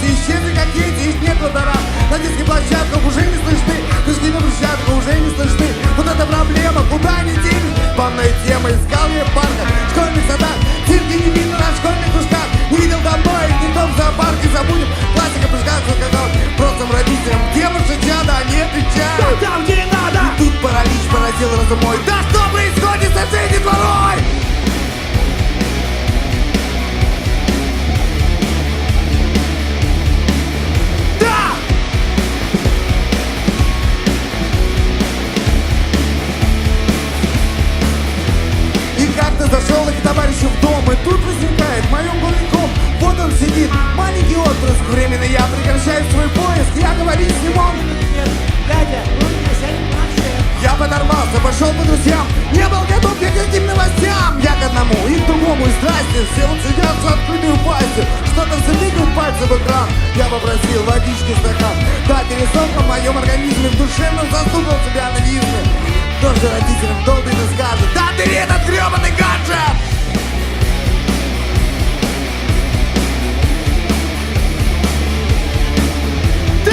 дети исчезли, как дети, их нет на дарах. На детских площадках уже не слышны, прыжки на брусчатку уже не слышны. Вот эта проблема, куда они делись? Банная тема, искал я в парках, в школьных садах. Цирки не видно на школьных кружках. Не видел домой, никто в зоопарке. Забудем классика прыжках, скакал взрослым родителям. Где ваши чада, они отвечают там, где не надо. И тут паралич поразил разум мой. Да что происходит со всей детворой? Зашел к товарищу в дом, и тут возникает в моем голиком. Вот он сидит, маленький отпрыск. Временно я прекращаю свой поиск. Я говорить с ним он. Нет, дядя, вы меня сядете на шею. Я подорвался, пошел по друзьям. Не был готов я к каким новостям. Я к одному и к другому, и здрасте. Все вот сидят с открытой пастью. Что-то затыкают пальцы в экран. Я попросил водички стакан. Да, пересохло в моем организме. В душевном застукал себя на визме. Кто же родителям долго это скажет? Да ты этот гребаный гаджет! Да!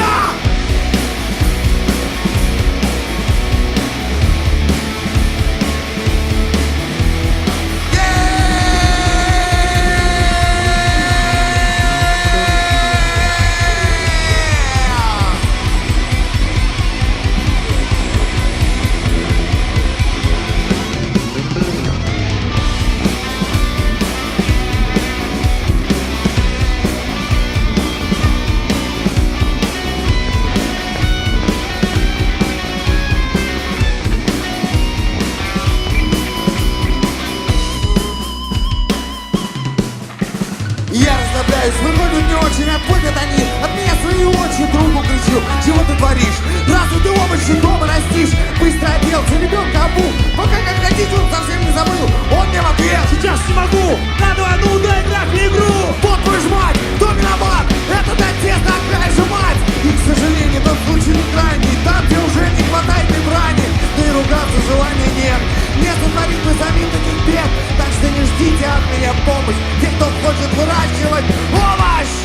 Я расслабляюсь, выходят не очень, отводят они от меня свои очи, другу кричу: чего ты творишь? Разве ты овощи дома растишь? Быстро оделся, ребенка обул. Пока как ходить он совсем не забыл. Он мне в ответ: Сейчас не могу, надо ну доиграть в игру. вот твою ж мать, кто виноват? Этот отец, такая же мать. И, к сожалению, тот случай не крайний. Там, где уже не хватает и брани, да и ругаться желания нет. Не сотворить мы самим таких бед. Так что не ждите от меня помощь. Те, кто хочет выращивать овощ.